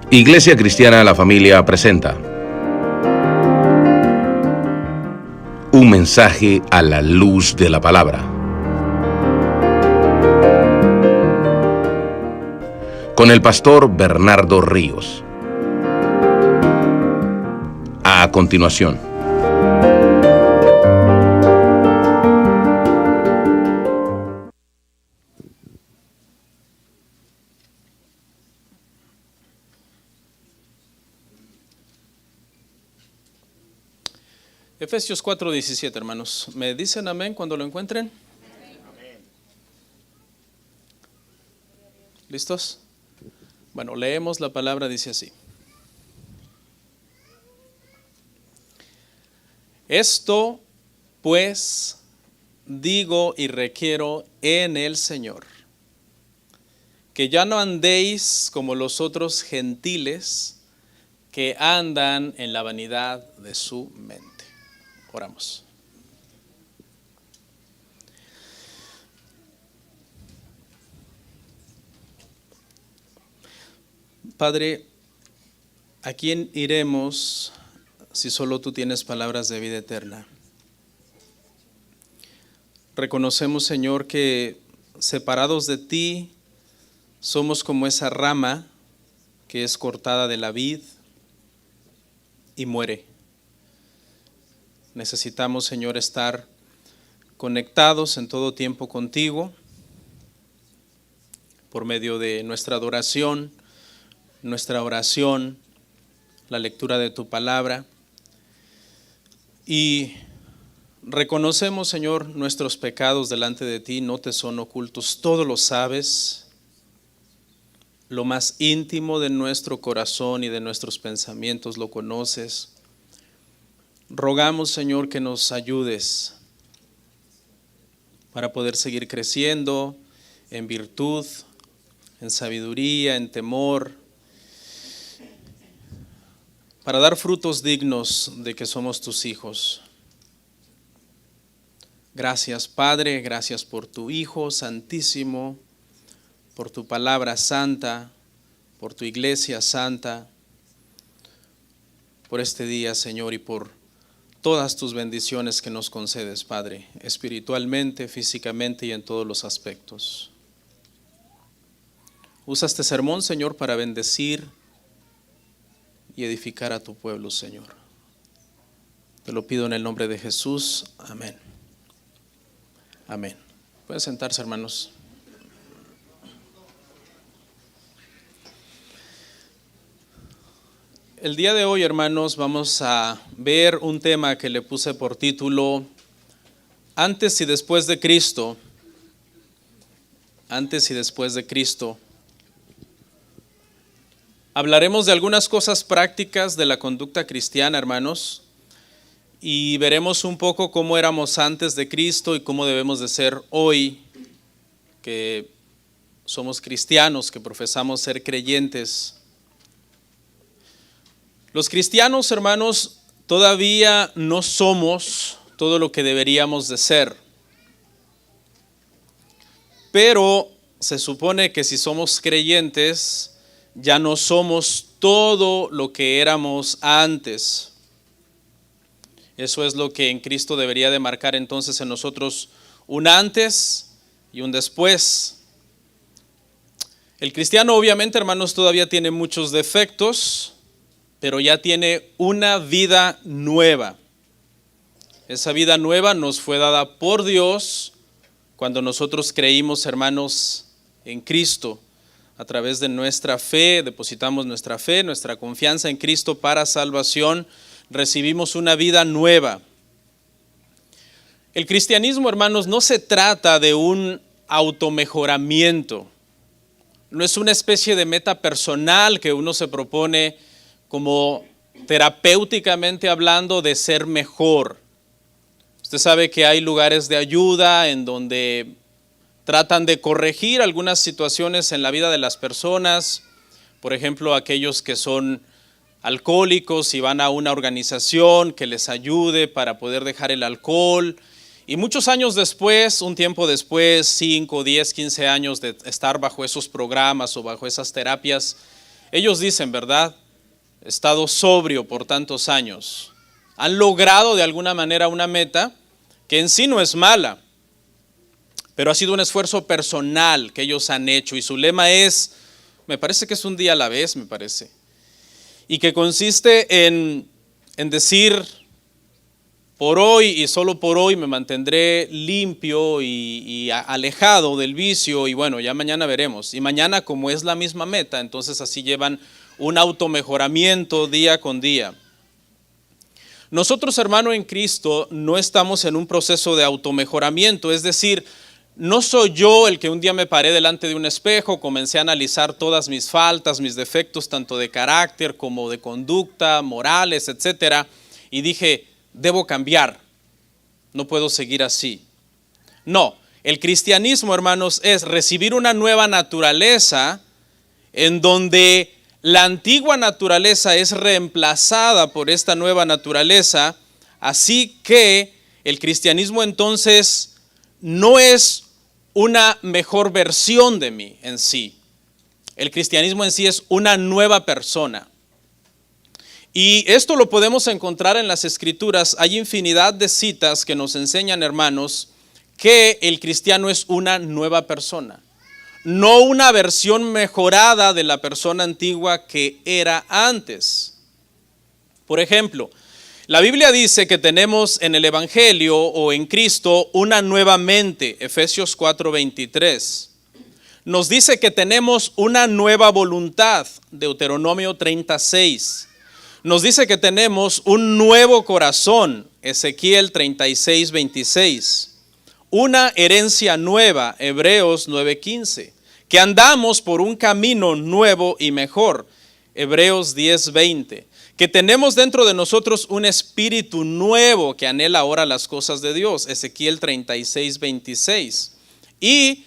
Iglesia Cristiana La Familia presenta un mensaje a la luz de la palabra, con el pastor Bernardo Ríos. A continuación. Efesios 4:17, hermanos. ¿Me dicen amén cuando lo encuentren? Amén. ¿Listos? Bueno, leemos la palabra, dice así. Esto, pues, digo y requiero en el Señor, que ya no andéis como los otros gentiles que andan en la vanidad de su mente. Oramos. Padre, ¿a quién iremos si solo tú tienes palabras de vida eterna? Reconocemos, Señor, que separados de ti somos como esa rama que es cortada de la vid y muere. Necesitamos, Señor, estar conectados en todo tiempo contigo por medio de nuestra adoración, nuestra oración, la lectura de tu palabra. Y reconocemos, Señor, nuestros pecados delante de ti, no te son ocultos, todo lo sabes, lo más íntimo de nuestro corazón y de nuestros pensamientos lo conoces. Rogamos, Señor, que nos ayudes para poder seguir creciendo en virtud, en sabiduría, en temor, para dar frutos dignos de que somos tus hijos. Gracias, Padre, gracias por tu Hijo Santísimo, por tu palabra santa, por tu iglesia santa, por este día, Señor, y por todas tus bendiciones que nos concedes, Padre, espiritualmente, físicamente y en todos los aspectos. Usa este sermón, Señor, para bendecir y edificar a tu pueblo, Señor. Te lo pido en el nombre de Jesús. Amén. Amén. Pueden sentarse, hermanos. El día de hoy, hermanos, vamos a ver un tema que le puse por título Antes y después de Cristo. Antes y después de Cristo. Hablaremos de algunas cosas prácticas de la conducta cristiana, hermanos, y veremos un poco cómo éramos antes de Cristo y cómo debemos de ser hoy, que somos cristianos, que profesamos ser creyentes. Los cristianos, hermanos, todavía no somos todo lo que deberíamos de ser. Pero se supone que si somos creyentes, ya no somos todo lo que éramos antes. Eso es lo que en Cristo debería de marcar entonces en nosotros un antes y un después. El cristiano, obviamente, hermanos, todavía tiene muchos defectos, pero ya tiene una vida nueva. Esa vida nueva nos fue dada por Dios cuando nosotros creímos, hermanos, en Cristo. A través de nuestra fe, depositamos nuestra fe, nuestra confianza en Cristo para salvación, recibimos una vida nueva. El cristianismo, hermanos, no se trata de un automejoramiento. No es una especie de meta personal que uno se propone como terapéuticamente hablando de ser mejor. Usted sabe que hay lugares de ayuda en donde tratan de corregir algunas situaciones en la vida de las personas. Por ejemplo, aquellos que son alcohólicos y van a una organización que les ayude para poder dejar el alcohol. Y muchos años después, un tiempo después, 5, 10, 15 años de estar bajo esos programas o bajo esas terapias, Ellos dicen, ¿verdad? He estado sobrio por tantos años. Han logrado de alguna manera una meta que en sí no es mala, pero ha sido un esfuerzo personal que ellos han hecho y su lema es, me parece que es un día a la vez, me parece, y que consiste en decir, por hoy y solo por hoy me mantendré limpio y alejado del vicio y bueno, ya mañana veremos. Y mañana como es la misma meta, entonces así llevan un automejoramiento día con día. Nosotros, hermano, en Cristo no estamos en un proceso de automejoramiento, es decir, no soy yo el que un día me paré delante de un espejo, comencé a analizar todas mis faltas, mis defectos, tanto de carácter como de conducta, morales, etcétera, y dije, debo cambiar, no puedo seguir así. No, el cristianismo, hermanos, es recibir una nueva naturaleza en donde la antigua naturaleza es reemplazada por esta nueva naturaleza, así que el cristianismo entonces no es una mejor versión de mí en sí. El cristianismo en sí es una nueva persona. Y esto lo podemos encontrar en las Escrituras. Hay infinidad de citas que nos enseñan, hermanos, que el cristiano es una nueva persona. No una versión mejorada de la persona antigua que era antes. Por ejemplo, la Biblia dice que tenemos en el Evangelio o en Cristo una nueva mente, Efesios 4:23. Nos dice que tenemos una nueva voluntad, Deuteronomio 36. Nos dice que tenemos un nuevo corazón, Ezequiel 36:26. Una herencia nueva, Hebreos 9:15. Que andamos por un camino nuevo y mejor, Hebreos 10:20. Que tenemos dentro de nosotros un espíritu nuevo que anhela ahora las cosas de Dios, Ezequiel 36:26. Y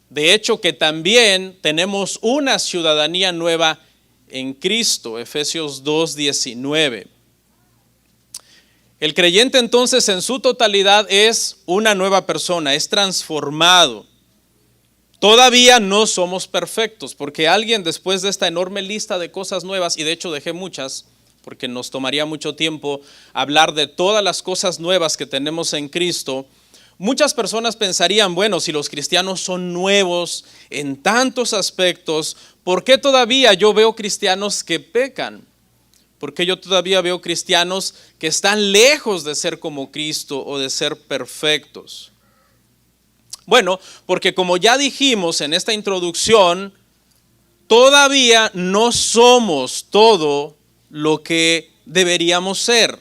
de hecho que también tenemos una ciudadanía nueva en Cristo, Efesios 2:19. El creyente entonces en su totalidad es una nueva persona, es transformado. Todavía no somos perfectos, porque alguien después de esta enorme lista de cosas nuevas, y de hecho dejé muchas, porque nos tomaría mucho tiempo hablar de todas las cosas nuevas que tenemos en Cristo, muchas personas pensarían, bueno, si los cristianos son nuevos en tantos aspectos, ¿por qué todavía yo veo cristianos que pecan? ¿Por qué yo todavía veo cristianos que están lejos de ser como Cristo o de ser perfectos? Bueno, porque como ya dijimos en esta introducción, todavía no somos todo lo que deberíamos ser,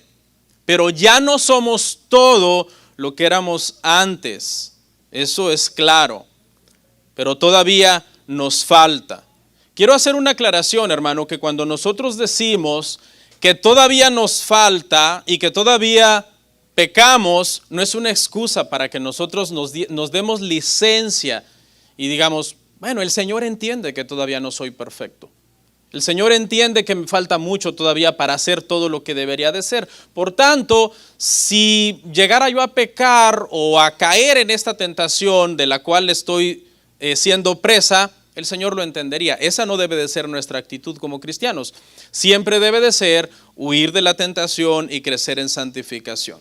pero ya no somos todo lo que éramos antes. Eso es claro, pero todavía nos falta. Quiero hacer una aclaración, hermano, que cuando nosotros decimos que todavía nos falta y que todavía pecamos, no es una excusa para que nosotros nos demos licencia y digamos, bueno, el Señor entiende que todavía no soy perfecto. El Señor entiende que me falta mucho todavía para hacer todo lo que debería de ser. Por tanto, si llegara yo a pecar o a caer en esta tentación de la cual estoy siendo presa, el Señor lo entendería. Esa no debe de ser nuestra actitud como cristianos. Siempre debe de ser huir de la tentación y crecer en santificación.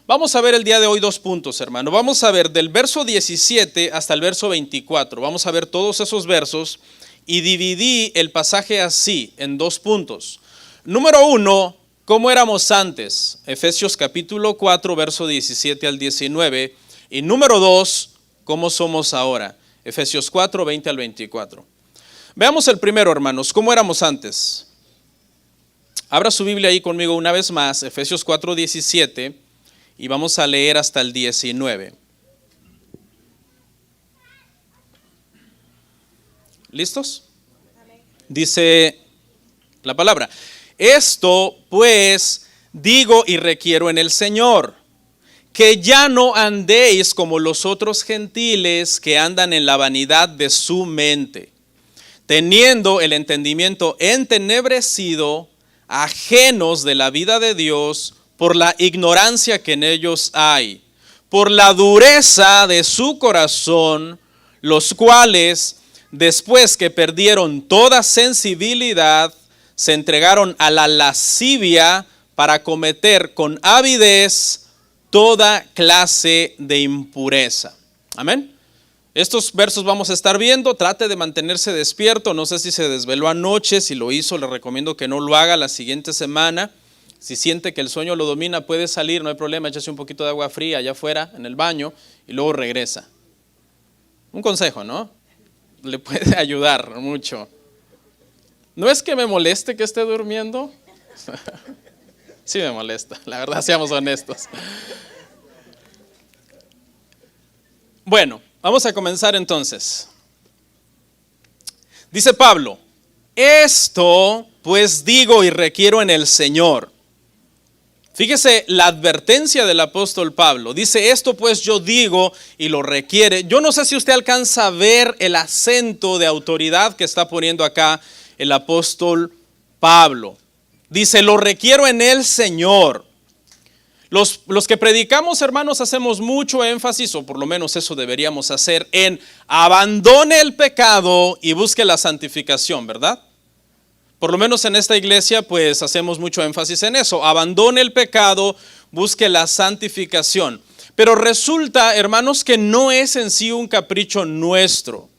Vamos a ver el día de hoy dos puntos, hermano. Vamos a ver del verso 17 hasta el verso 24. Vamos a ver todos esos versos y dividí el pasaje así, en dos puntos. Número 1, ¿cómo éramos antes? Efesios capítulo 4, verso 17 al 19. Y número 2, ¿cómo somos ahora? Efesios 4, 20 al 24. Veamos el primero, hermanos, ¿cómo éramos antes? Abra su Biblia ahí conmigo una vez más, Efesios 4, 17. Y vamos a leer hasta el 19. ¿Listos? Dice la palabra. Esto pues digo y requiero en el Señor, que ya no andéis como los otros gentiles que andan en la vanidad de su mente, teniendo el entendimiento entenebrecido, ajenos de la vida de Dios, por la ignorancia que en ellos hay, por la dureza de su corazón, los cuales, después que perdieron toda sensibilidad, se entregaron a la lascivia para cometer con avidez toda clase de impureza. Amén. Estos versos vamos a estar viendo. Trate de mantenerse despierto. No sé si se desveló anoche. Si lo hizo, le recomiendo que no lo haga la siguiente semana. Si siente que el sueño lo domina, puede salir, no hay problema. Échese un poquito de agua fría allá afuera en el baño y luego regresa. Un consejo, ¿no? Le puede ayudar mucho. ¿No es que me moleste que esté durmiendo? Sí me molesta, la verdad, seamos honestos. Bueno, vamos a comenzar entonces. Dice Pablo, esto pues digo y requiero en el Señor. Fíjese la advertencia del apóstol Pablo. Dice, esto pues yo digo y lo requiere. Yo no sé si usted alcanza a ver el acento de autoridad que está poniendo acá el apóstol Pablo. Dice, lo requiero en el Señor. Los que predicamos, hermanos, hacemos mucho énfasis, o por lo menos eso deberíamos hacer, en abandone el pecado y busque la santificación, ¿verdad? Por lo menos en esta iglesia, pues hacemos mucho énfasis en eso. Abandone el pecado, busque la santificación. Pero resulta, hermanos, que no es en sí un capricho nuestro.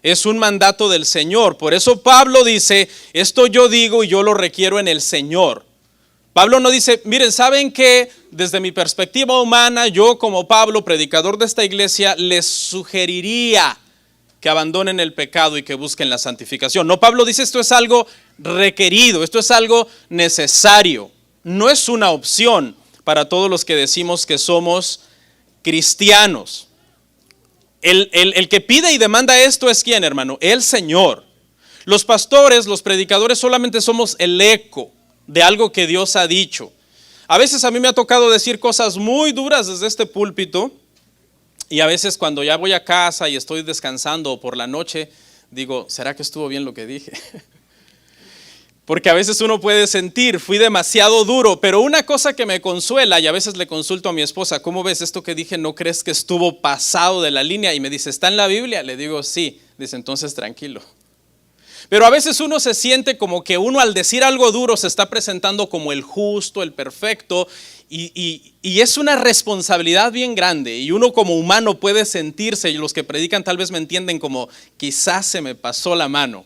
Es un mandato del Señor. Por eso Pablo dice, esto yo digo y yo lo requiero en el Señor. Pablo no dice, miren, ¿saben qué? Desde mi perspectiva humana, yo como Pablo, predicador de esta iglesia, les sugeriría que abandonen el pecado y que busquen la santificación. No, Pablo dice, esto es algo requerido, esto es algo necesario. No es una opción para todos los que decimos que somos cristianos. El que pide y demanda esto es ¿quién, hermano? El Señor. Los pastores, los predicadores solamente somos el eco de algo que Dios ha dicho. A veces a mí me ha tocado decir cosas muy duras desde este púlpito y a veces cuando ya voy a casa y estoy descansando o por la noche, digo, ¿será que estuvo bien lo que dije? Porque a veces uno puede sentir, fui demasiado duro, pero una cosa que me consuela, y a veces le consulto a mi esposa, ¿cómo ves esto que dije? ¿No crees que estuvo pasado de la línea? Y me dice, ¿está en la Biblia? Le digo, sí. Dice, entonces tranquilo. Pero a veces uno se siente como que uno al decir algo duro se está presentando como el justo, el perfecto, y es una responsabilidad bien grande. Y uno como humano puede sentirse, y los que predican tal vez me entienden como, quizás se me pasó la mano.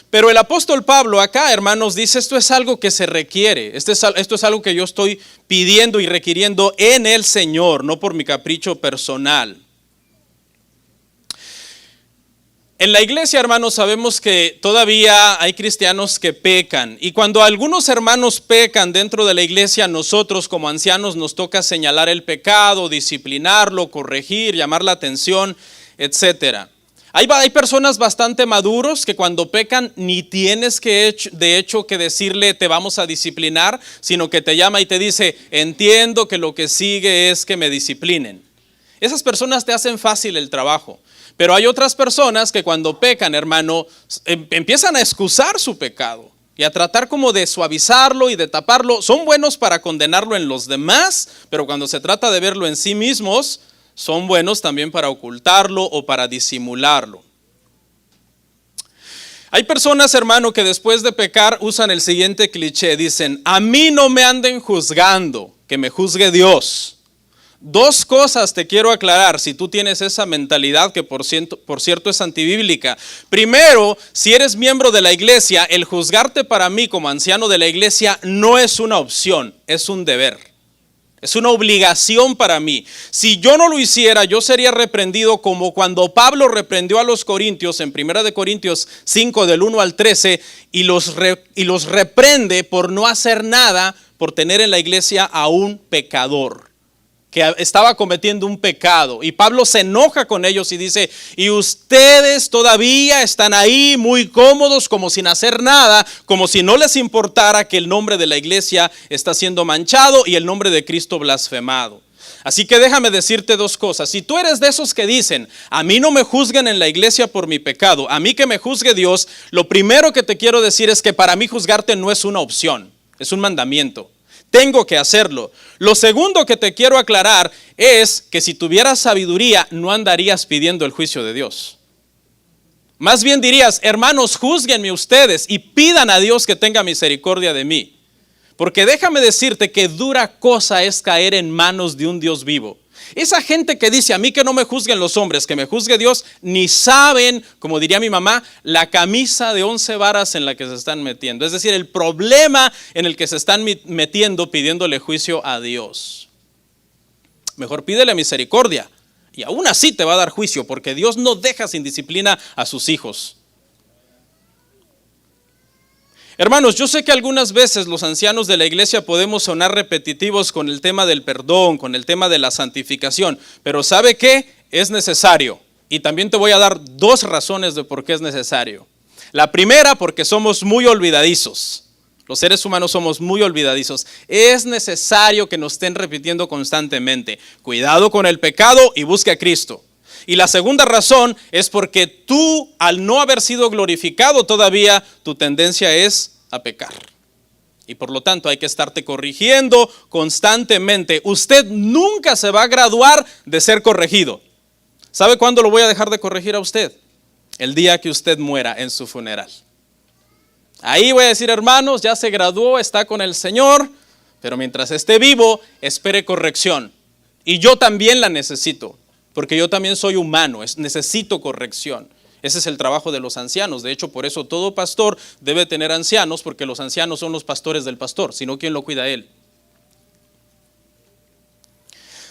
Pero el apóstol Pablo acá, hermanos, dice, esto es algo que se requiere, esto es algo que yo estoy pidiendo y requiriendo en el Señor, no por mi capricho personal. En la iglesia, hermanos, sabemos que todavía hay cristianos que pecan. Y cuando algunos hermanos pecan dentro de la iglesia, nosotros como ancianos nos toca señalar el pecado, disciplinarlo, corregir, llamar la atención, etcétera. Hay personas bastante maduros que cuando pecan ni tienes de hecho que decirle te vamos a disciplinar, sino que te llama y te dice, entiendo que lo que sigue es que me disciplinen. Esas personas te hacen fácil el trabajo. Pero hay otras personas que cuando pecan, hermano, empiezan a excusar su pecado y a tratar como de suavizarlo y de taparlo. Son buenos para condenarlo en los demás, pero cuando se trata de verlo en sí mismos, son buenos también para ocultarlo o para disimularlo. Hay personas, hermano, que después de pecar usan el siguiente cliché. Dicen, a mí no me anden juzgando, que me juzgue Dios. Dos cosas te quiero aclarar si tú tienes esa mentalidad que por cierto es antibíblica. Primero, si eres miembro de la iglesia, el juzgarte para mí como anciano de la iglesia no es una opción, es un deber. Es una obligación para mí. Si yo no lo hiciera, yo sería reprendido como cuando Pablo reprendió a los corintios en 1 Corintios 5 del 1 al 13 y los reprende por no hacer nada, por tener en la iglesia a un pecador que estaba cometiendo un pecado. Y Pablo se enoja con ellos y dice, y ustedes todavía están ahí muy cómodos como sin hacer nada, como si no les importara que el nombre de la iglesia está siendo manchado y el nombre de Cristo blasfemado. Así que déjame decirte dos cosas. Si tú eres de esos que dicen, a mí no me juzguen en la iglesia por mi pecado, a mí que me juzgue Dios, lo primero que te quiero decir es que para mí juzgarte no es una opción, es un mandamiento. Tengo que hacerlo. Lo segundo que te quiero aclarar es que si tuvieras sabiduría no andarías pidiendo el juicio de Dios. Más bien dirías, hermanos, júzguenme ustedes y pidan a Dios que tenga misericordia de mí. Porque déjame decirte que dura cosa es caer en manos de un Dios vivo. Esa gente que dice, a mí que no me juzguen los hombres, que me juzgue Dios, ni saben, como diría mi mamá, la camisa de 11 varas en la que se están metiendo. Es decir, el problema en el que se están metiendo pidiéndole juicio a Dios. Mejor pídele misericordia y aún así te va a dar juicio, porque Dios no deja sin disciplina a sus hijos. Hermanos, yo sé que algunas veces los ancianos de la iglesia podemos sonar repetitivos con el tema del perdón, con el tema de la santificación, pero ¿sabe qué? Es necesario. Y también te voy a dar 2 razones de por qué es necesario. La primera, porque somos muy olvidadizos. Los seres humanos somos muy olvidadizos. Es necesario que nos estén repitiendo constantemente. Cuidado con el pecado y busque a Cristo. Y la segunda razón es porque tú, al no haber sido glorificado todavía, tu tendencia es a pecar. Y por lo tanto hay que estarte corrigiendo constantemente. Usted nunca se va a graduar de ser corregido. ¿Sabe cuándo lo voy a dejar de corregir a usted? El día que usted muera en su funeral. Ahí voy a decir, hermanos, ya se graduó, está con el Señor, pero mientras esté vivo, espere corrección. Y yo también la necesito. Porque yo también soy humano, necesito corrección. Ese es el trabajo de los ancianos. De hecho, por eso todo pastor debe tener ancianos, porque los ancianos son los pastores del pastor, sino ¿quién lo cuida a él?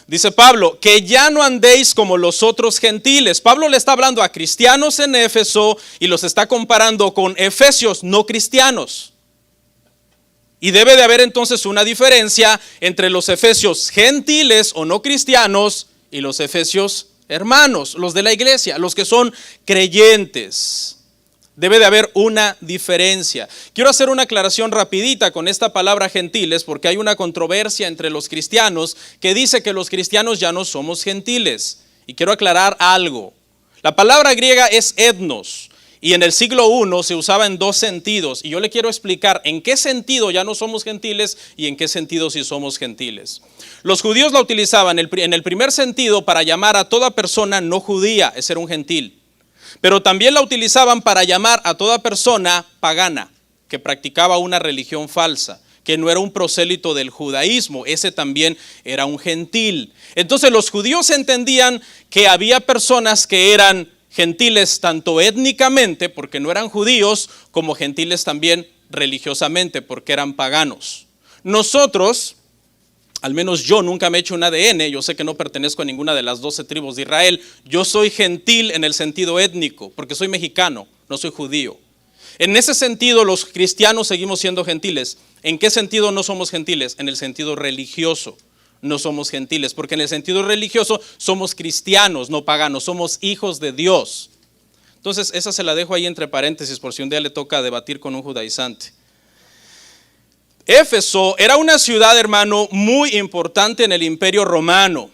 Dice Pablo, que ya no andéis como los otros gentiles. Pablo le está hablando a cristianos en Éfeso y los está comparando con efesios no cristianos. Y debe de haber entonces una diferencia entre los efesios gentiles o no cristianos y los efesios hermanos, los de la iglesia, los que son creyentes. Debe de haber una diferencia. Quiero hacer una aclaración rapidita con esta palabra gentiles, porque hay una controversia entre los cristianos que dice que los cristianos ya no somos gentiles. Y quiero aclarar algo. La palabra griega es etnos. Y en el siglo I se usaba en 2 sentidos. Y yo le quiero explicar en qué sentido ya no somos gentiles y en qué sentido sí somos gentiles. Los judíos la utilizaban en el primer sentido para llamar a toda persona no judía, ese era un gentil. Pero también la utilizaban para llamar a toda persona pagana, que practicaba una religión falsa, que no era un prosélito del judaísmo, ese también era un gentil. Entonces los judíos entendían que había personas que eran gentiles tanto étnicamente, porque no eran judíos, como gentiles también religiosamente, porque eran paganos. Nosotros, al menos yo nunca me he hecho un ADN, yo sé que no pertenezco a ninguna de las 12 tribus de Israel, yo soy gentil en el sentido étnico, porque soy mexicano, no soy judío. En ese sentido los cristianos seguimos siendo gentiles. ¿En qué sentido no somos gentiles? En el sentido religioso. No somos gentiles, porque en el sentido religioso somos cristianos, no paganos, somos hijos de Dios. Entonces esa se la dejo ahí entre paréntesis por si un día le toca debatir con un judaizante. Éfeso era una ciudad, hermano, muy importante en el Imperio Romano,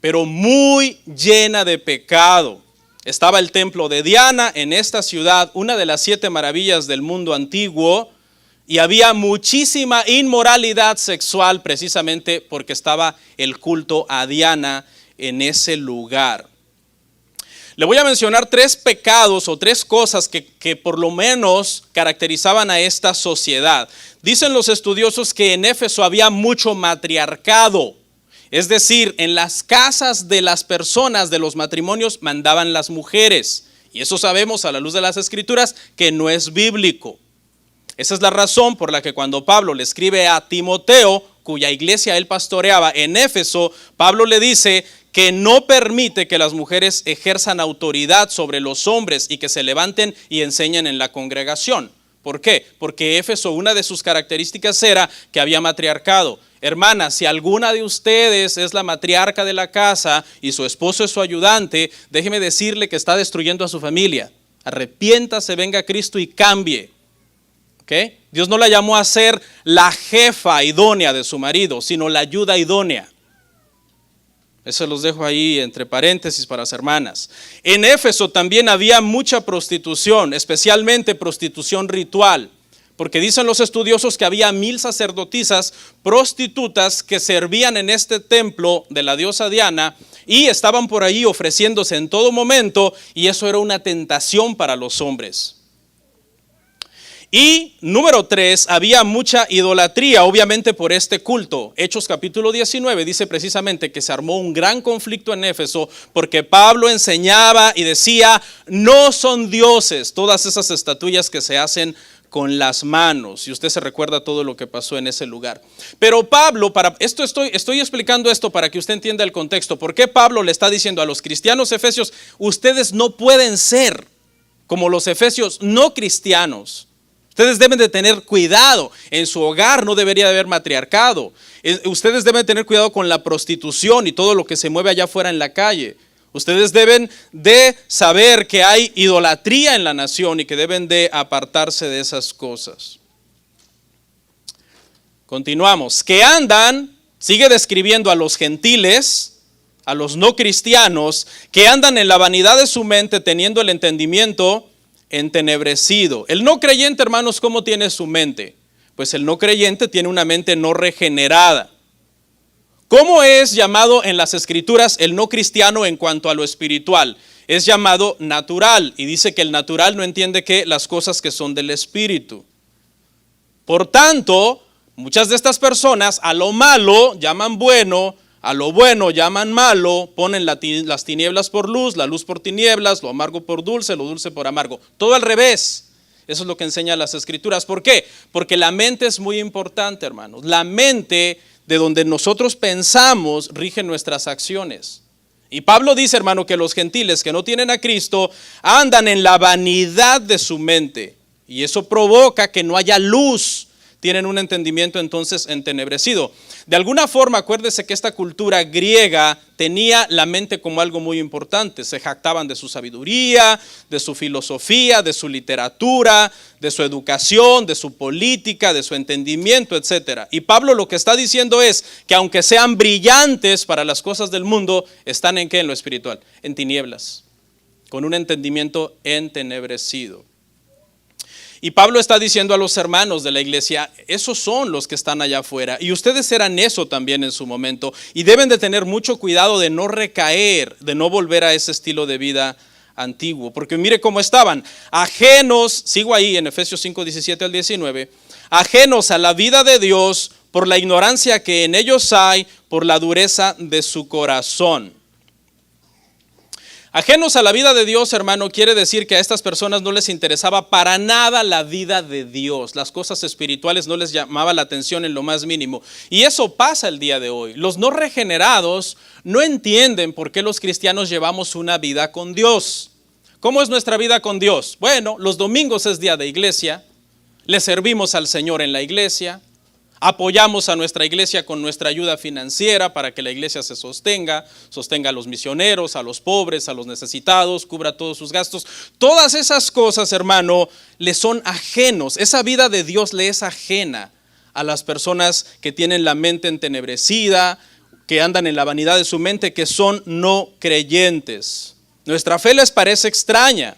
pero muy llena de pecado. Estaba el templo de Diana en esta ciudad, una de las 7 maravillas del mundo antiguo. Y había muchísima inmoralidad sexual precisamente porque estaba el culto a Diana en ese lugar. Le voy a mencionar 3 pecados o 3 cosas que por lo menos caracterizaban a esta sociedad. Dicen los estudiosos que en Éfeso había mucho matriarcado. Es decir, en las casas de las personas, de los matrimonios, mandaban las mujeres. Y eso sabemos a la luz de las Escrituras que no es bíblico. Esa es la razón por la que cuando Pablo le escribe a Timoteo, cuya iglesia él pastoreaba en Éfeso, Pablo le dice que no permite que las mujeres ejerzan autoridad sobre los hombres y que se levanten y enseñen en la congregación. ¿Por qué? Porque Éfeso, una de sus características era que había matriarcado. Hermana, si alguna de ustedes es la matriarca de la casa y su esposo es su ayudante, déjeme decirle que está destruyendo a su familia. Arrepiéntase, venga a Cristo y cambie. ¿Okay? Dios no la llamó a ser la jefa idónea de su marido, sino la ayuda idónea. Eso los dejo ahí entre paréntesis para las hermanas. En Éfeso también había mucha prostitución, especialmente prostitución ritual. Porque dicen los estudiosos que había 1000 sacerdotisas prostitutas que servían en este templo de la diosa Diana y estaban por ahí ofreciéndose en todo momento, y eso era una tentación para los hombres. Y número 3, había mucha idolatría, obviamente por este culto. Hechos capítulo 19 dice precisamente que se armó un gran conflicto en Éfeso porque Pablo enseñaba y decía, no son dioses todas esas estatuillas que se hacen con las manos. Y usted se recuerda todo lo que pasó en ese lugar. Pero Pablo, estoy explicando esto para que usted entienda el contexto. ¿Por qué Pablo le está diciendo a los cristianos efesios, ustedes no pueden ser como los efesios no cristianos? Ustedes deben de tener cuidado. En su hogar no debería de haber matriarcado. Ustedes deben tener cuidado con la prostitución y todo lo que se mueve allá afuera en la calle. Ustedes deben de saber que hay idolatría en la nación y que deben de apartarse de esas cosas. Continuamos. Que andan, sigue describiendo a los gentiles, a los no cristianos, que andan en la vanidad de su mente teniendo el entendimiento entenebrecido. El no creyente, hermanos, ¿cómo tiene su mente? Pues el no creyente tiene una mente no regenerada. ¿Cómo es llamado en las escrituras el no cristiano en cuanto a lo espiritual? Es llamado natural, y dice que el natural no entiende que las cosas que son del espíritu. Por tanto, muchas de estas personas a lo malo llaman bueno, a lo bueno llaman malo, ponen las tinieblas por luz, la luz por tinieblas, lo amargo por dulce, lo dulce por amargo. Todo al revés. Eso es lo que enseñan las escrituras. ¿Por qué? Porque la mente es muy importante, hermanos. La mente, de donde nosotros pensamos, rige nuestras acciones. Y Pablo dice, hermano, que los gentiles que no tienen a Cristo andan en la vanidad de su mente. Y eso provoca que no haya luz. Tienen un entendimiento entonces entenebrecido. De alguna forma, acuérdese que esta cultura griega tenía la mente como algo muy importante. Se jactaban de su sabiduría, de su filosofía, de su literatura, de su educación, de su política, de su entendimiento, etc. Y Pablo lo que está diciendo es que aunque sean brillantes para las cosas del mundo, ¿están en qué? En lo espiritual, en tinieblas, con un entendimiento entenebrecido. Y Pablo está diciendo a los hermanos de la iglesia, esos son los que están allá afuera. Y ustedes eran eso también en su momento. Y deben de tener mucho cuidado de no recaer, de no volver a ese estilo de vida antiguo. Porque mire cómo estaban, ajenos, sigo ahí en Efesios 5, 17 al 19, ajenos a la vida de Dios por la ignorancia que en ellos hay, por la dureza de su corazón. Ajenos a la vida de Dios, hermano, quiere decir que a estas personas no les interesaba para nada la vida de Dios. Las cosas espirituales no les llamaba la atención en lo más mínimo. Y eso pasa el día de hoy. Los no regenerados no entienden por qué los cristianos llevamos una vida con Dios. ¿Cómo es nuestra vida con Dios? Bueno, los domingos es día de iglesia, le servimos al Señor en la iglesia, apoyamos a nuestra iglesia con nuestra ayuda financiera para que la iglesia se sostenga a los misioneros, a los pobres, a los necesitados, cubra todos sus gastos. Todas esas cosas, hermano, le son ajenos. Esa vida de Dios le es ajena a las personas que tienen la mente entenebrecida, que andan en la vanidad de su mente, que son no creyentes. Nuestra fe les parece extraña.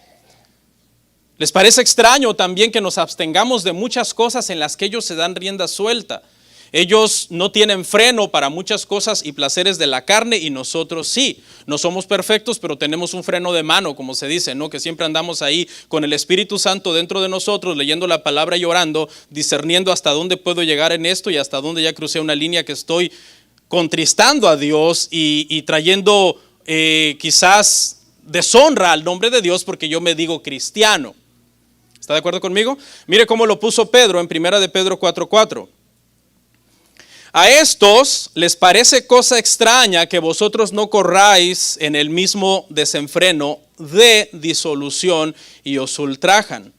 ¿Les parece extraño también que nos abstengamos de muchas cosas en las que ellos se dan rienda suelta? Ellos no tienen freno para muchas cosas y placeres de la carne y nosotros sí. No somos perfectos, pero tenemos un freno de mano, como se dice, ¿no? Que siempre andamos ahí con el Espíritu Santo dentro de nosotros, leyendo la palabra y orando, discerniendo hasta dónde puedo llegar en esto y hasta dónde ya crucé una línea que estoy contristando a Dios y trayendo quizás deshonra al nombre de Dios porque yo me digo cristiano. ¿Está de acuerdo conmigo? Mire cómo lo puso Pedro en 1 de Pedro 4:4. A estos les parece cosa extraña que vosotros no corráis en el mismo desenfreno de disolución y os ultrajan.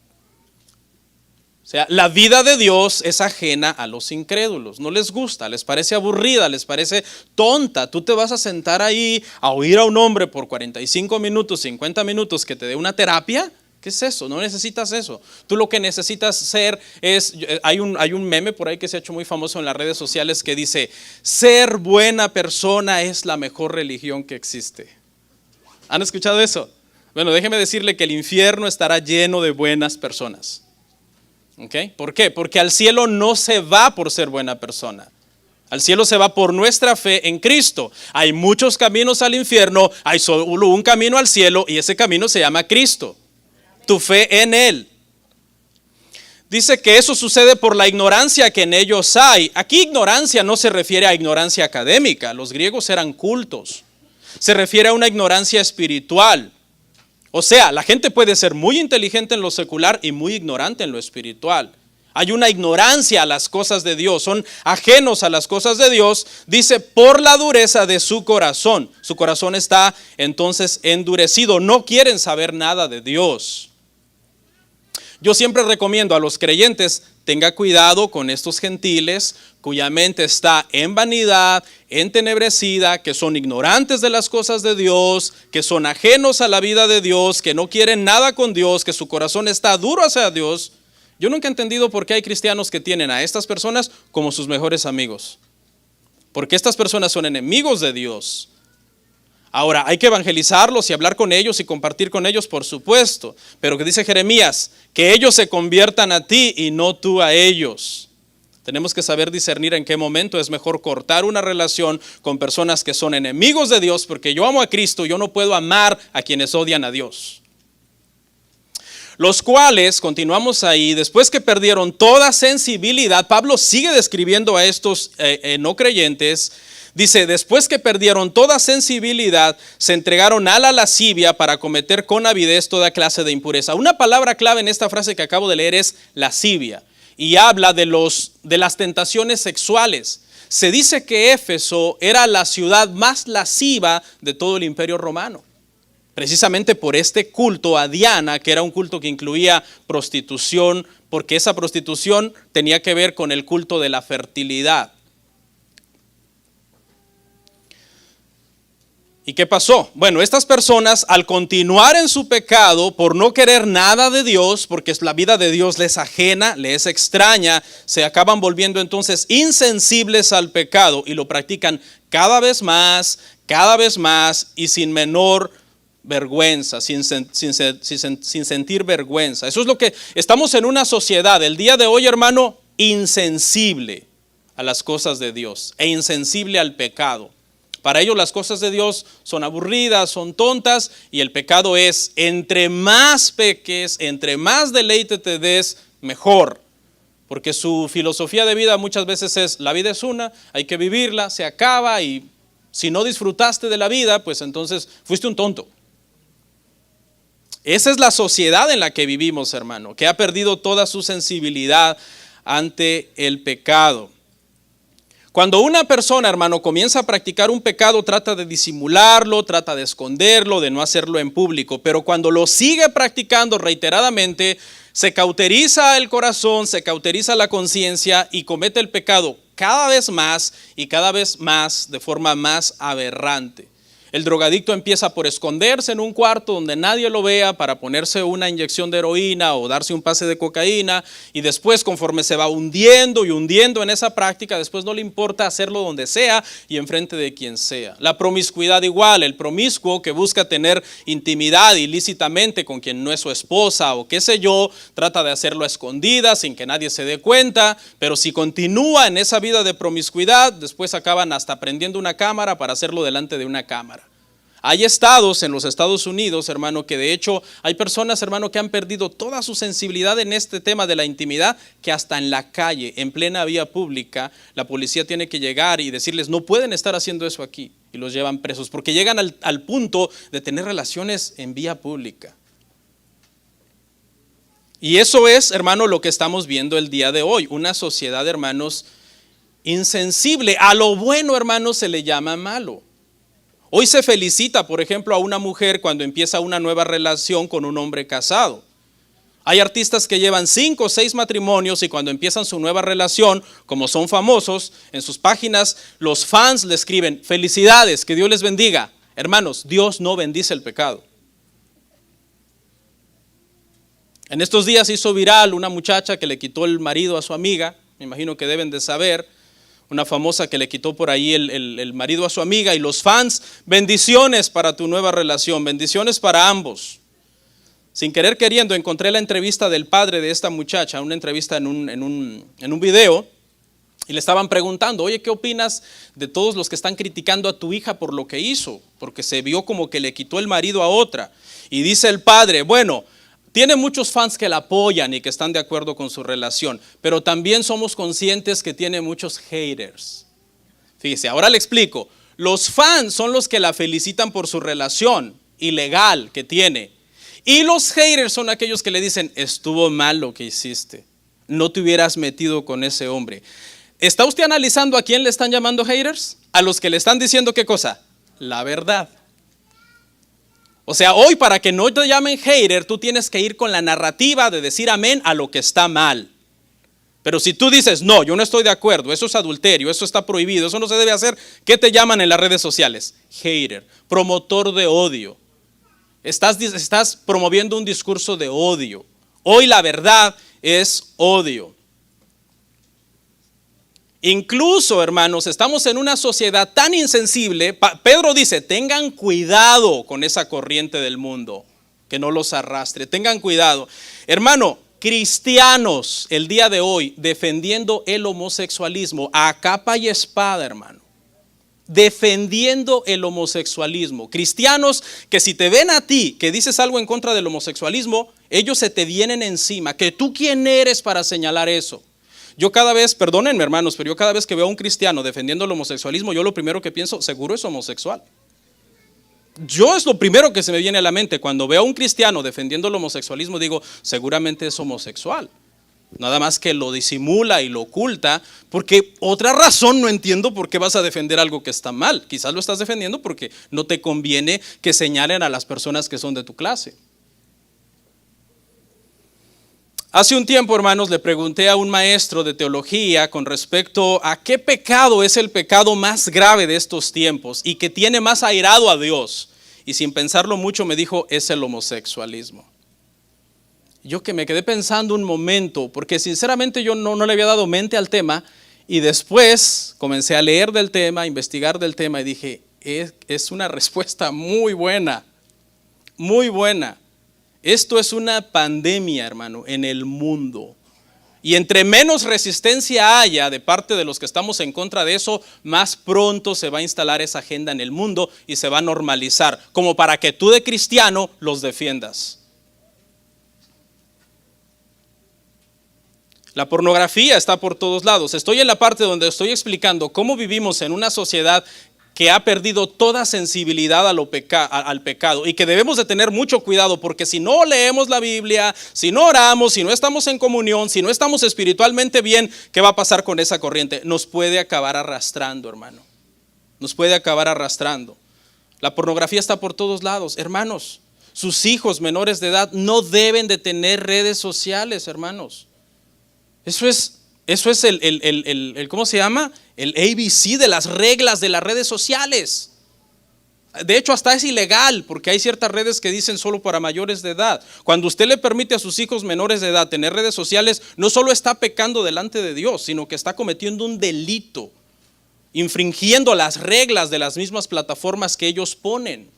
O sea, la vida de Dios es ajena a los incrédulos, no les gusta, les parece aburrida, les parece tonta. Tú te vas a sentar ahí a oír a un hombre por 45 minutos, 50 minutos que te dé una terapia. ¿Qué es eso? No necesitas eso. Tú lo que necesitas ser es, hay un meme por ahí que se ha hecho muy famoso en las redes sociales que dice, ser buena persona es la mejor religión que existe. ¿Han escuchado eso? Bueno, déjeme decirle que el infierno estará lleno de buenas personas. ¿Okay? ¿Por qué? Porque al cielo no se va por ser buena persona. Al cielo se va por nuestra fe en Cristo. Hay muchos caminos al infierno, hay solo un camino al cielo y ese camino se llama Cristo. Tu fe en Él. Dice que eso sucede por la ignorancia que en ellos hay. Aquí ignorancia no se refiere a ignorancia académica. Los griegos eran cultos. Se refiere a una ignorancia espiritual. O sea, la gente puede ser muy inteligente en lo secular y muy ignorante en lo espiritual. Hay una ignorancia a las cosas de Dios, son ajenos a las cosas de Dios, dice, por la dureza de su corazón. Su corazón está entonces endurecido, no quieren saber nada de Dios. Yo siempre recomiendo a los creyentes, tenga cuidado con estos gentiles cuya mente está en vanidad, entenebrecida, que son ignorantes de las cosas de Dios, que son ajenos a la vida de Dios, que no quieren nada con Dios, que su corazón está duro hacia Dios. Yo nunca he entendido por qué hay cristianos que tienen a estas personas como sus mejores amigos. Porque estas personas son enemigos de Dios. Ahora, hay que evangelizarlos y hablar con ellos y compartir con ellos, por supuesto. Pero que dice Jeremías, que ellos se conviertan a ti y no tú a ellos. Tenemos que saber discernir en qué momento es mejor cortar una relación con personas que son enemigos de Dios, porque yo amo a Cristo, yo no puedo amar a quienes odian a Dios. Los cuales, continuamos ahí, después que perdieron toda sensibilidad, Pablo sigue describiendo a estos no creyentes, dice, después que perdieron toda sensibilidad, se entregaron a la lascivia para cometer con avidez toda clase de impureza. Una palabra clave en esta frase que acabo de leer es lascivia, y habla de las tentaciones sexuales. Se dice que Éfeso era la ciudad más lasciva de todo el imperio romano. Precisamente por este culto a Diana, que era un culto que incluía prostitución, porque esa prostitución tenía que ver con el culto de la fertilidad. ¿Y qué pasó? Bueno, estas personas al continuar en su pecado, por no querer nada de Dios, porque la vida de Dios les ajena, les extraña, se acaban volviendo entonces insensibles al pecado y lo practican cada vez más y sin menor vergüenza, sin sentir vergüenza. Eso es lo que estamos en una sociedad, el día de hoy, hermano, insensible a las cosas de Dios e insensible al pecado. Para ellos las cosas de Dios son aburridas, son tontas, y el pecado es, entre más peques, entre más deleite te des, mejor. Porque su filosofía de vida muchas veces es, la vida es una, hay que vivirla, se acaba, y si no disfrutaste de la vida, pues entonces fuiste un tonto. Esa es la sociedad en la que vivimos, hermano, que ha perdido toda su sensibilidad ante el pecado. Cuando una persona, hermano, comienza a practicar un pecado, trata de disimularlo, trata de esconderlo, de no hacerlo en público. Pero cuando lo sigue practicando reiteradamente, se cauteriza el corazón, se cauteriza la conciencia y comete el pecado cada vez más y cada vez más de forma más aberrante. El drogadicto empieza por esconderse en un cuarto donde nadie lo vea para ponerse una inyección de heroína o darse un pase de cocaína, y después, conforme se va hundiendo y hundiendo en esa práctica, después no le importa hacerlo donde sea y enfrente de quien sea. La promiscuidad igual, el promiscuo que busca tener intimidad ilícitamente con quien no es su esposa o qué sé yo, trata de hacerlo a escondidas sin que nadie se dé cuenta, pero si continúa en esa vida de promiscuidad, después acaban hasta prendiendo una cámara para hacerlo delante de una cámara. Hay estados en los Estados Unidos, hermano, que de hecho hay personas, hermano, que han perdido toda su sensibilidad en este tema de la intimidad, que hasta en la calle, en plena vía pública, la policía tiene que llegar y decirles, no pueden estar haciendo eso aquí, y los llevan presos, porque llegan al punto de tener relaciones en vía pública. Y eso es, hermano, lo que estamos viendo el día de hoy, una sociedad, hermanos, insensible. A lo bueno, hermanos, se le llama malo. Hoy se felicita, por ejemplo, a una mujer cuando empieza una nueva relación con un hombre casado. Hay artistas que llevan 5 o 6 matrimonios y cuando empiezan su nueva relación, como son famosos, en sus páginas los fans le escriben, felicidades, que Dios les bendiga. Hermanos, Dios no bendice el pecado. En estos días hizo viral una muchacha que le quitó el marido a su amiga, me imagino que deben de saber, una famosa que le quitó por ahí el marido a su amiga, y los fans, bendiciones para tu nueva relación, bendiciones para ambos. sin querer queriendo, encontré la entrevista del padre de esta muchacha, una entrevista en un video, y le estaban preguntando, oye, ¿qué opinas de todos los que están criticando a tu hija por lo que hizo? Porque se vio como que le quitó el marido a otra. Y dice el padre, bueno, tiene muchos fans que la apoyan y que están de acuerdo con su relación, pero también somos conscientes que tiene muchos haters. Fíjese, ahora le explico. Los fans son los que la felicitan por su relación ilegal que tiene. Y los haters son aquellos que le dicen, estuvo mal lo que hiciste, no te hubieras metido con ese hombre. ¿Está usted analizando a quién le están llamando haters? A los que le están diciendo ¿qué cosa? La verdad. O sea, hoy para que no te llamen hater, tú tienes que ir con la narrativa de decir amén a lo que está mal. Pero si tú dices, no, yo no estoy de acuerdo, eso es adulterio, eso está prohibido, eso no se debe hacer, ¿qué te llaman en las redes sociales? Hater, promotor de odio. Estás promoviendo un discurso de odio. Hoy la verdad es odio. Incluso, hermanos, estamos en una sociedad tan insensible. Pedro dice, tengan cuidado con esa corriente del mundo, que no los arrastre. Tengan cuidado. Hermano, cristianos el día de hoy defendiendo el homosexualismo a capa y espada, hermano. Defendiendo el homosexualismo. Cristianos que si te ven a ti que dices algo en contra del homosexualismo, ellos se te vienen encima. Que tú quién eres para señalar eso. Yo cada vez, perdónenme hermanos, pero yo cada vez que veo a un cristiano defendiendo el homosexualismo, yo lo primero que pienso, seguro es homosexual. Yo es lo primero que se me viene a la mente. Cuando veo a un cristiano defendiendo el homosexualismo, digo, seguramente es homosexual. Nada más que lo disimula y lo oculta, porque otra razón no entiendo por qué vas a defender algo que está mal. Quizás lo estás defendiendo porque no te conviene que señalen a las personas que son de tu clase. Hace un tiempo, hermanos, le pregunté a un maestro de teología con respecto a qué pecado es el pecado más grave de estos tiempos y que tiene más airado a Dios. Y sin pensarlo mucho me dijo, es el homosexualismo. Yo que me quedé pensando un momento, porque sinceramente yo no le había dado mente al tema, y después comencé a leer del tema, a investigar del tema, y dije, es una respuesta muy buena, muy buena. Esto es una pandemia, hermano, en el mundo. Y entre menos resistencia haya de parte de los que estamos en contra de eso, más pronto se va a instalar esa agenda en el mundo y se va a normalizar, como para que tú de cristiano los defiendas. La pornografía está por todos lados. Estoy en la parte donde estoy explicando cómo vivimos en una sociedad que ha perdido toda sensibilidad al pecado y que debemos de tener mucho cuidado, porque si no leemos la Biblia, si no oramos, si no estamos en comunión, si no estamos espiritualmente bien, ¿qué va a pasar con esa corriente? Nos puede acabar arrastrando, hermano. Nos puede acabar arrastrando. La pornografía está por todos lados, hermanos. Sus hijos menores de edad no deben de tener redes sociales, hermanos. Eso es ¿cómo se llama? El ABC de las reglas de las redes sociales. De hecho, hasta es ilegal, porque hay ciertas redes que dicen solo para mayores de edad. Cuando usted le permite a sus hijos menores de edad tener redes sociales, no solo está pecando delante de Dios, sino que está cometiendo un delito, infringiendo las reglas de las mismas plataformas que ellos ponen.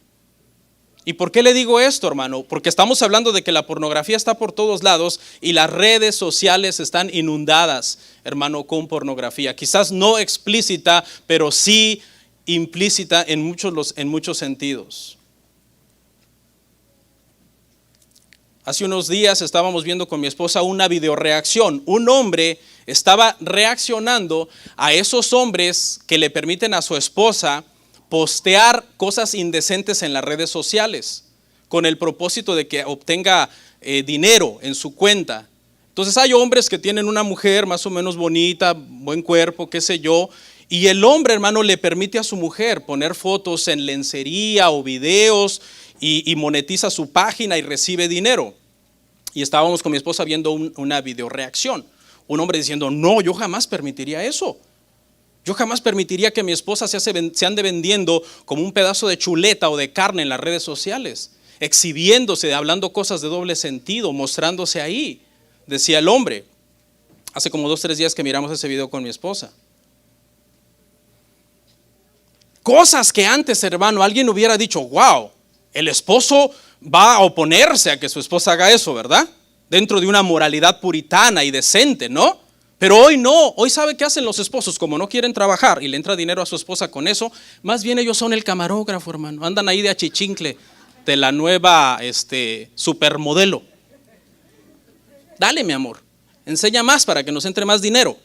¿Y por qué le digo esto, hermano? Porque estamos hablando de que la pornografía está por todos lados y las redes sociales están inundadas, hermano, con pornografía. Quizás no explícita, pero sí implícita en muchos sentidos. Hace unos días estábamos viendo con mi esposa una videoreacción. Un hombre estaba reaccionando a esos hombres que le permiten a su esposa postear cosas indecentes en las redes sociales con el propósito de que obtenga dinero en su cuenta. Entonces hay hombres que tienen una mujer más o menos bonita, buen cuerpo, qué sé yo, y el hombre, hermano, le permite a su mujer poner fotos en lencería o videos y monetiza su página y recibe dinero. Y estábamos con mi esposa viendo una videoreacción. Un hombre diciendo, no, yo jamás permitiría eso. Yo jamás permitiría que mi esposa se ande vendiendo como un pedazo de chuleta o de carne en las redes sociales, exhibiéndose, hablando cosas de doble sentido, mostrándose ahí, decía el hombre. Hace como 2 o 3 días que miramos ese video con mi esposa. Cosas que antes, hermano, alguien hubiera dicho, wow, el esposo va a oponerse a que su esposa haga eso, ¿verdad? Dentro de una moralidad puritana y decente, ¿no? Pero hoy no, hoy ¿sabe qué hacen los esposos? Como no quieren trabajar y le entra dinero a su esposa con eso, más bien ellos son el camarógrafo, hermano. Andan ahí de achichincle de la nueva supermodelo. Dale, mi amor, enseña más para que nos entre más dinero.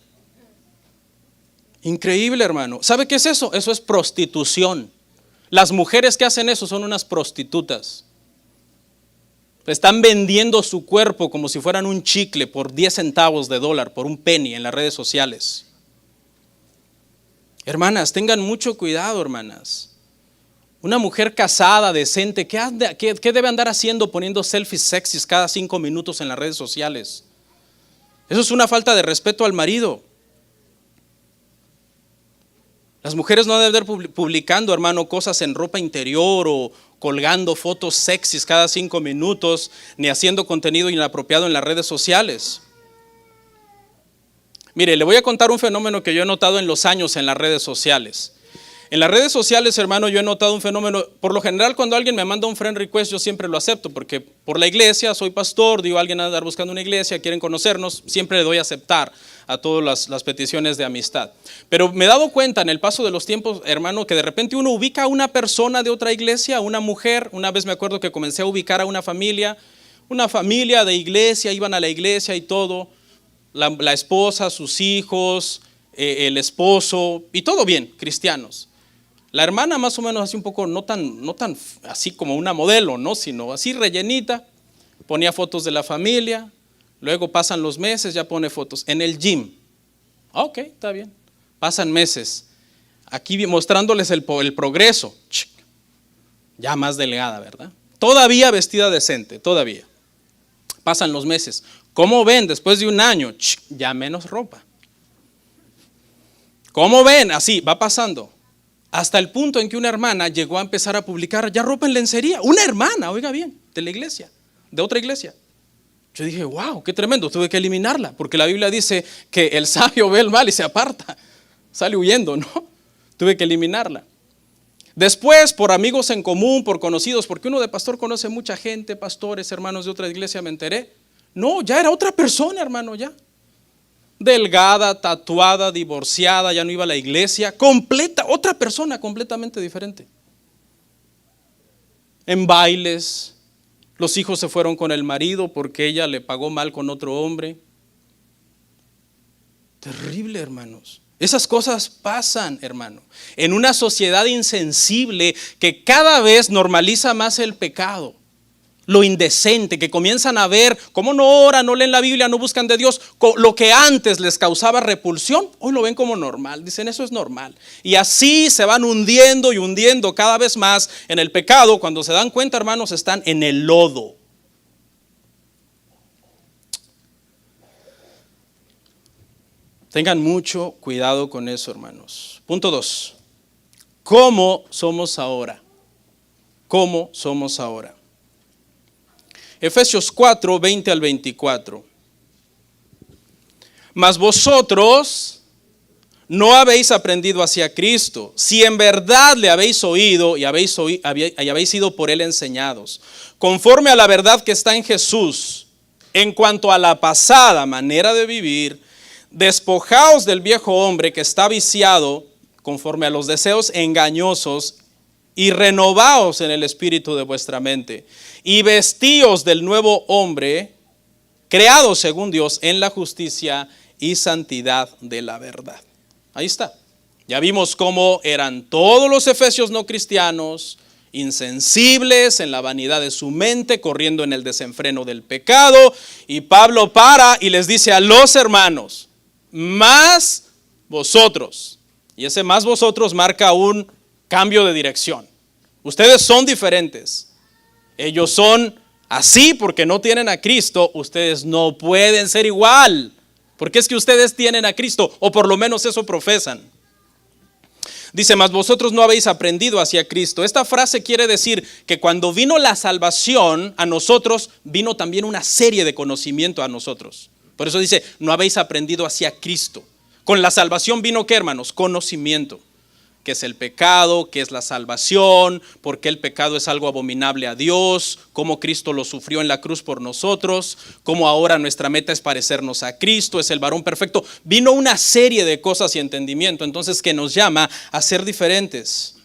Increíble, hermano. ¿Sabe qué es eso? Eso es prostitución. Las mujeres que hacen eso son unas prostitutas. Están vendiendo su cuerpo como si fueran un chicle por 10 centavos de dólar, por un penny en las redes sociales. Hermanas, tengan mucho cuidado, hermanas. Una mujer casada, decente, ¿qué debe andar haciendo poniendo selfies sexys cada 5 minutos en las redes sociales? Eso es una falta de respeto al marido. Las mujeres no deben estar publicando, hermano, cosas en ropa interior o colgando fotos sexys cada 5 minutos, ni haciendo contenido inapropiado en las redes sociales. Mire, le voy a contar un fenómeno que yo he notado en los años en las redes sociales. En las redes sociales, hermano, yo he notado un fenómeno. Por lo general, cuando alguien me manda un friend request, yo siempre lo acepto, porque por la iglesia, soy pastor, digo, alguien a andar buscando una iglesia, quieren conocernos, siempre le doy a aceptar a todas las peticiones de amistad. Pero me he dado cuenta en el paso de los tiempos, hermano, que de repente uno ubica a una persona de otra iglesia, a una mujer. Una vez me acuerdo que comencé a ubicar a una familia de iglesia, iban a la iglesia y todo, la esposa, sus hijos, el esposo, y todo bien, cristianos. La hermana más o menos así un poco, no tan así como una modelo, ¿no? Sino así rellenita, ponía fotos de la familia, luego pasan los meses, ya pone fotos en el gym. Ok, está bien. Pasan meses, aquí mostrándoles el progreso, ya más delgada, ¿verdad? Todavía vestida decente, todavía. Pasan los meses. ¿Cómo ven? Después de un año, ya menos ropa. ¿Cómo ven? Así, va pasando. Hasta el punto en que una hermana llegó a empezar a publicar ya ropa en lencería. Una hermana, oiga bien, de la iglesia, de otra iglesia. Yo dije, wow, qué tremendo, tuve que eliminarla, porque la Biblia dice que el sabio ve el mal y se aparta, sale huyendo, ¿no? Tuve que eliminarla. Después, por amigos en común, por conocidos, porque uno de pastor conoce mucha gente, pastores, hermanos de otra iglesia, me enteré. No, ya era otra persona, hermano, ya. Delgada, tatuada, divorciada, ya no iba a la iglesia, completa, otra persona completamente diferente. En bailes, los hijos se fueron con el marido porque ella le pagó mal con otro hombre. Terrible, hermanos. Esas cosas pasan, hermano, en una sociedad insensible que cada vez normaliza más el pecado. Lo indecente, que comienzan a ver cómo no oran, no leen la Biblia, no buscan de Dios. Lo que antes les causaba repulsión, hoy lo ven como normal. Dicen, eso es normal. Y así se van hundiendo y hundiendo cada vez más en el pecado. Cuando se dan cuenta, hermanos, están en el lodo. Tengan mucho cuidado con eso, hermanos. Punto 2. ¿Cómo somos ahora? ¿Cómo somos ahora? Efesios 4, 20 al 24. Mas vosotros no habéis aprendido hacia Cristo, si en verdad le habéis oído y habéis sido por él enseñados, conforme a la verdad que está en Jesús, en cuanto a la pasada manera de vivir, despojaos del viejo hombre que está viciado conforme a los deseos engañosos y renovaos en el espíritu de vuestra mente y vestíos del nuevo hombre creado según Dios en la justicia y santidad de la verdad. Ahí está. Ya vimos cómo eran todos los efesios no cristianos, insensibles en la vanidad de su mente, corriendo en el desenfreno del pecado, y Pablo para y les dice a los hermanos, más vosotros. Y ese más vosotros marca un cambio de dirección. Ustedes son diferentes. Ellos son así porque no tienen a Cristo. Ustedes no pueden ser igual, porque es que ustedes tienen a Cristo, o por lo menos eso profesan. Dice, mas vosotros no habéis aprendido hacia Cristo. Esta frase quiere decir que cuando vino la salvación a nosotros, vino también una serie de conocimiento a nosotros. Por eso dice, no habéis aprendido hacia Cristo. Con la salvación vino, ¿qué, hermanos? Conocimiento. qué es el pecado, qué es la salvación, por qué el pecado es algo abominable a Dios, cómo Cristo lo sufrió en la cruz por nosotros, cómo ahora nuestra meta es parecernos a Cristo, es el varón perfecto. Vino una serie de cosas y entendimiento, entonces, que nos llama a ser diferentes.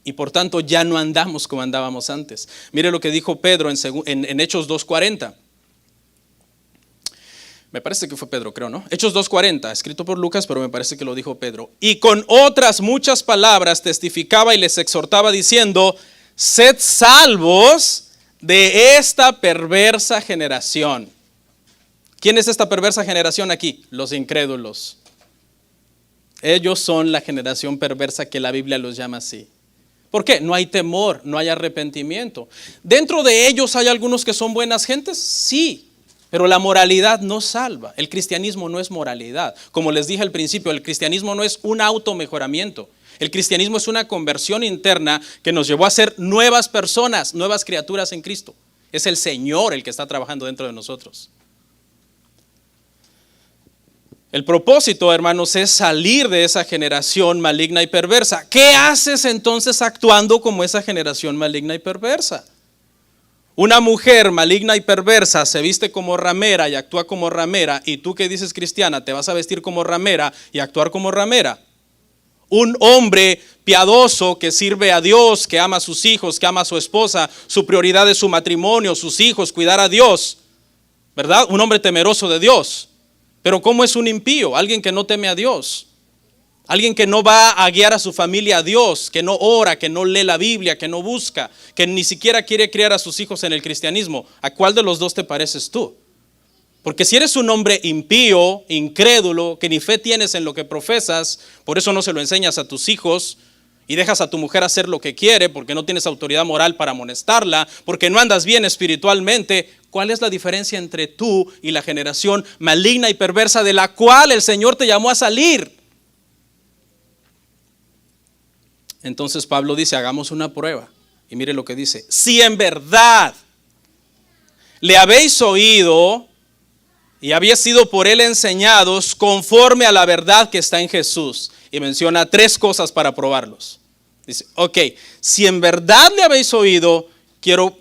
Y por tanto ya no andamos como andábamos antes. Mire lo que dijo Pedro en Hechos 2:40. Me parece que fue Pedro, creo, ¿no? Hechos 2:40, escrito por Lucas, pero me parece que lo dijo Pedro. Y con otras muchas palabras testificaba y les exhortaba diciendo: sed salvos de esta perversa generación. ¿Quién es esta perversa generación aquí? Los incrédulos. Ellos son la generación perversa que la Biblia los llama así. ¿Por qué? No hay temor, no hay arrepentimiento. ¿Dentro de ellos hay algunos que son buenas gentes? Sí, pero la moralidad no salva. El cristianismo no es moralidad. Como les dije al principio, el cristianismo no es un automejoramiento. El cristianismo es una conversión interna que nos llevó a ser nuevas personas, nuevas criaturas en Cristo. Es el Señor el que está trabajando dentro de nosotros. El propósito, hermanos, es salir de esa generación maligna y perversa. ¿Qué haces entonces actuando como esa generación maligna y perversa? Una mujer maligna y perversa se viste como ramera y actúa como ramera, y tú que dices cristiana, ¿te vas a vestir como ramera y actuar como ramera? Un hombre piadoso que sirve a Dios, que ama a sus hijos, que ama a su esposa, su prioridad es su matrimonio, sus hijos, cuidar a Dios, ¿verdad? Un hombre temeroso de Dios. Pero ¿cómo es un impío? Alguien que no teme a Dios. Alguien que no va a guiar a su familia a Dios, que no ora, que no lee la Biblia, que no busca, que ni siquiera quiere criar a sus hijos en el cristianismo. ¿A cuál de los dos te pareces tú? Porque si eres un hombre impío, incrédulo, que ni fe tienes en lo que profesas, por eso no se lo enseñas a tus hijos y dejas a tu mujer hacer lo que quiere, porque no tienes autoridad moral para amonestarla, porque no andas bien espiritualmente, ¿cuál es la diferencia entre tú y la generación maligna y perversa de la cual el Señor te llamó a salir? Entonces Pablo dice, hagamos una prueba. Y mire lo que dice: si en verdad le habéis oído y habéis sido por él enseñados conforme a la verdad que está en Jesús. Y menciona 3 cosas para probarlos. Dice, ok, si en verdad le habéis oído, quiero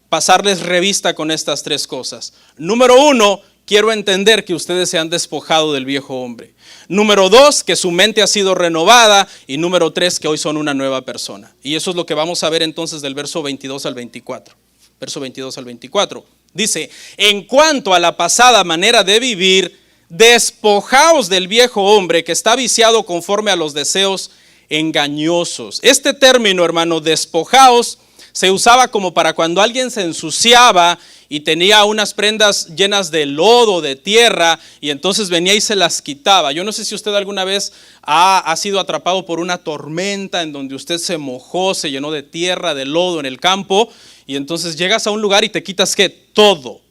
pasarles revista con estas 3 cosas. Número 1, quiero entender que ustedes se han despojado del viejo hombre. Número 2, que su mente ha sido renovada. Y número 3, que hoy son una nueva persona. Y eso es lo que vamos a ver entonces del verso 22 al 24. Verso 22 al 24. Dice, en cuanto a la pasada manera de vivir, despojaos del viejo hombre que está viciado conforme a los deseos engañosos. Este término, hermano, despojaos, se usaba como para cuando alguien se ensuciaba y tenía unas prendas llenas de lodo, de tierra, y entonces venía y se las quitaba. Yo no sé si usted alguna vez ha sido atrapado por una tormenta en donde usted se mojó, se llenó de tierra, de lodo en el campo, y entonces llegas a un lugar y te quitas ¿qué? Todo,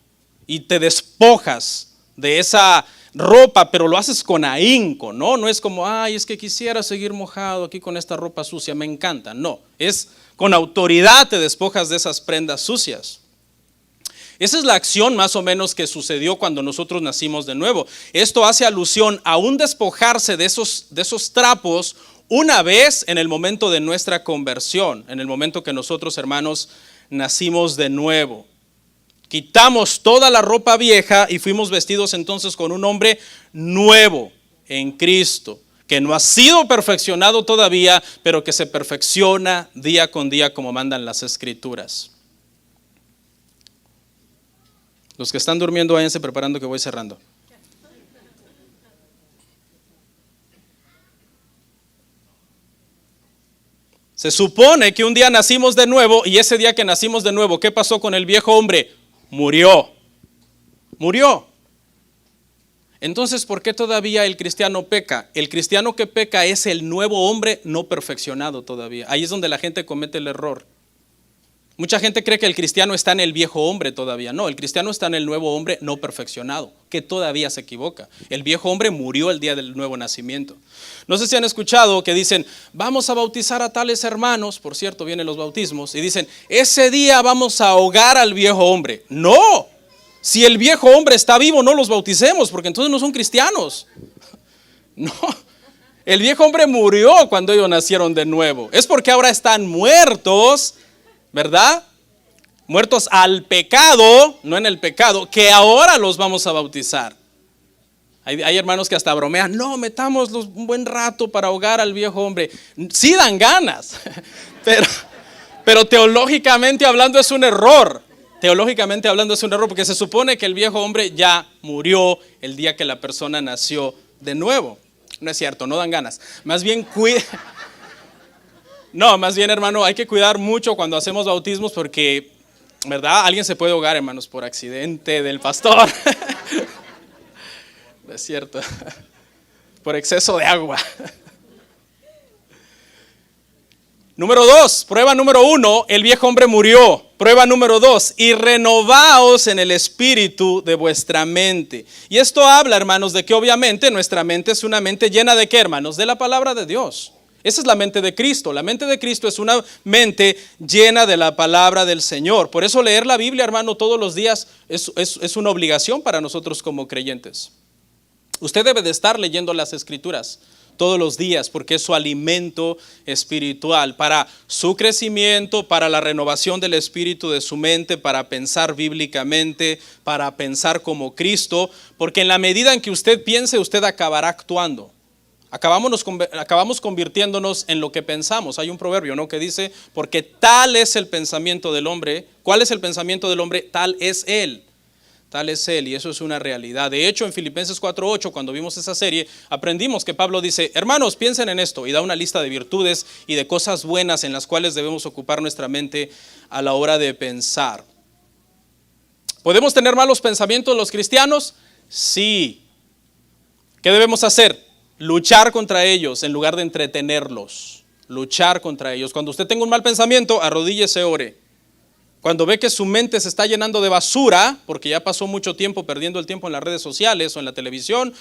y te despojas de esa ropa, pero lo haces con ahínco, ¿no? No es como, ay, es que quisiera seguir mojado aquí con esta ropa sucia, me encanta. No, es con autoridad te despojas de esas prendas sucias. Esa es la acción más o menos que sucedió cuando nosotros nacimos de nuevo. Esto hace alusión a un despojarse de esos trapos una vez en el momento de nuestra conversión, en el momento que nosotros, hermanos, nacimos de nuevo. Quitamos toda la ropa vieja y fuimos vestidos entonces con un hombre nuevo en Cristo, que no ha sido perfeccionado todavía, pero que se perfecciona día con día como mandan las Escrituras. Los que están durmiendo, váyanse preparando que voy cerrando. Se supone que un día nacimos de nuevo, y ese día que nacimos de nuevo, ¿qué pasó con el viejo hombre? Murió. Entonces, ¿por qué todavía el cristiano peca? El cristiano que peca es el nuevo hombre no perfeccionado todavía. Ahí es donde la gente comete el error. Mucha gente cree que el cristiano está en el viejo hombre todavía. No, el cristiano está en el nuevo hombre no perfeccionado, que todavía se equivoca. El viejo hombre murió el día del nuevo nacimiento. No sé si han escuchado que dicen, vamos a bautizar a tales hermanos. Por cierto, vienen los bautismos y dicen, ese día vamos a ahogar al viejo hombre. No, si el viejo hombre está vivo, no los bauticemos, porque entonces no son cristianos. No. El viejo hombre murió cuando ellos nacieron de nuevo. Es porque ahora están muertos, ¿verdad? Muertos al pecado, no en el pecado, que ahora los vamos a bautizar. Hay hermanos que hasta bromean, no, metámoslos un buen rato para ahogar al viejo hombre. Sí dan ganas, pero teológicamente hablando es un error. Teológicamente hablando es un error porque se supone que el viejo hombre ya murió el día que la persona nació de nuevo. No es cierto, no dan ganas. Más bien hermano, hay que cuidar mucho cuando hacemos bautismos porque, ¿verdad? Alguien se puede ahogar, hermanos, por accidente del pastor. No es cierto. Por exceso de agua. Número 2, prueba número 1, el viejo hombre murió. Prueba número 2, y renovaos en el espíritu de vuestra mente. Y esto habla, hermanos, de que obviamente nuestra mente es una mente llena de ¿qué, hermanos? De la palabra de Dios. Esa es la mente de Cristo. La mente de Cristo es una mente llena de la palabra del Señor. Por eso leer la Biblia, hermano, todos los días es una obligación para nosotros como creyentes. Usted debe de estar leyendo las Escrituras todos los días, porque es su alimento espiritual para su crecimiento, para la renovación del espíritu de su mente, para pensar bíblicamente, para pensar como Cristo, porque en la medida en que usted piense, usted acabará actuando. Acabamos convirtiéndonos en lo que pensamos. Hay un proverbio, ¿no?, que dice, porque tal es el pensamiento del hombre. ¿Cuál es el pensamiento del hombre? Tal es él. Tal es Él, y eso es una realidad. De hecho, en Filipenses 4:8, cuando vimos esa serie, aprendimos que Pablo dice, hermanos, piensen en esto, y da una lista de virtudes y de cosas buenas en las cuales debemos ocupar nuestra mente a la hora de pensar. ¿Podemos tener malos pensamientos los cristianos? Sí. ¿Qué debemos hacer? Luchar contra ellos en lugar de entretenerlos. Luchar contra ellos. Cuando usted tenga un mal pensamiento, arrodíllese, ore. Cuando ve que su mente se está llenando de basura, porque ya pasó mucho tiempo perdiendo el tiempo en las redes sociales o en la televisión,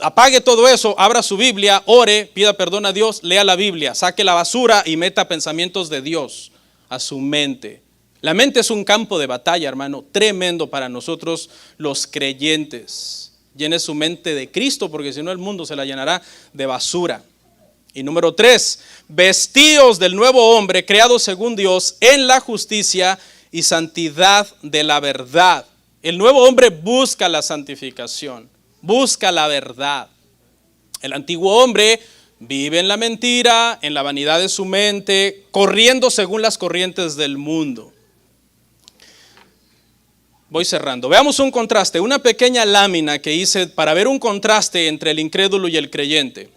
apague todo eso, abra su Biblia, ore, pida perdón a Dios, lea la Biblia, saque la basura y meta pensamientos de Dios a su mente. La mente es un campo de batalla, hermano, tremendo para nosotros los creyentes. Llene su mente de Cristo, porque si no el mundo se la llenará de basura. Y número 3, vestíos del nuevo hombre creado según Dios en la justicia y santidad de la verdad. El nuevo hombre busca la santificación, busca la verdad. El antiguo hombre vive en la mentira, en la vanidad de su mente, corriendo según las corrientes del mundo. Voy cerrando. Veamos un contraste, una pequeña lámina que hice para ver un contraste entre el incrédulo y el creyente.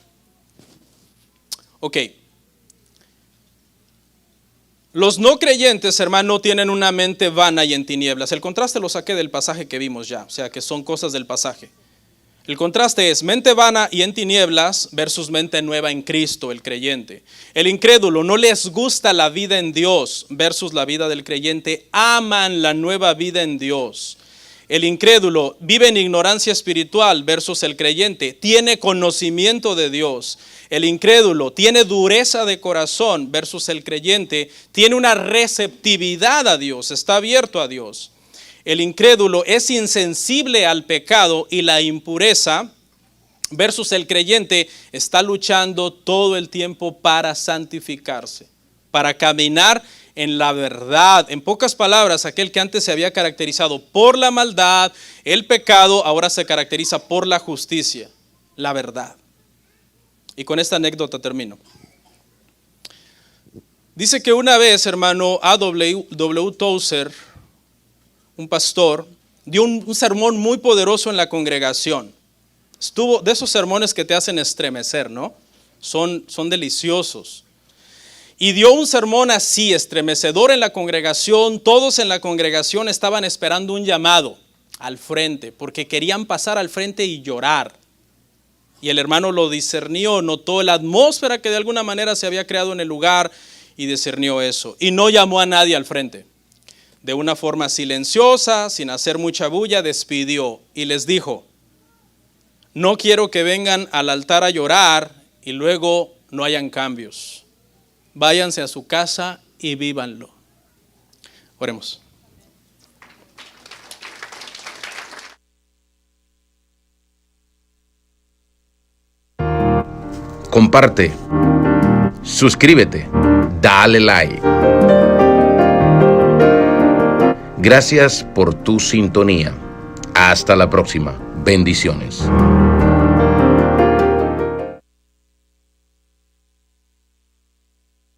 Ok, los no creyentes, hermano, tienen una mente vana y en tinieblas. El contraste lo saqué del pasaje que vimos ya, o sea que son cosas del pasaje. El contraste es mente vana y en tinieblas versus mente nueva en Cristo, el creyente. El incrédulo no les gusta la vida en Dios versus la vida del creyente, aman la nueva vida en Dios. El incrédulo vive en ignorancia espiritual versus el creyente, tiene conocimiento de Dios. El incrédulo tiene dureza de corazón versus el creyente, tiene una receptividad a Dios, está abierto a Dios. El incrédulo es insensible al pecado y la impureza versus el creyente está luchando todo el tiempo para santificarse, para caminar en la verdad. En pocas palabras, aquel que antes se había caracterizado por la maldad, el pecado, ahora se caracteriza por la justicia, la verdad. Y con esta anécdota termino. Dice que una vez, hermano, A.W. Tozer, un pastor, dio un sermón muy poderoso en la congregación. Estuvo de esos sermones que te hacen estremecer, ¿no? Son deliciosos. Y dio un sermón así, estremecedor en la congregación. Todos en la congregación estaban esperando un llamado al frente, porque querían pasar al frente y llorar. Y el hermano lo discernió, notó la atmósfera que de alguna manera se había creado en el lugar y discernió eso. Y no llamó a nadie al frente. De una forma silenciosa, sin hacer mucha bulla, despidió y les dijo: no quiero que vengan al altar a llorar y luego no hayan cambios. Váyanse a su casa y vívanlo. Oremos. comparte, suscríbete, dale like. Gracias por tu sintonía. Hasta la próxima. Bendiciones.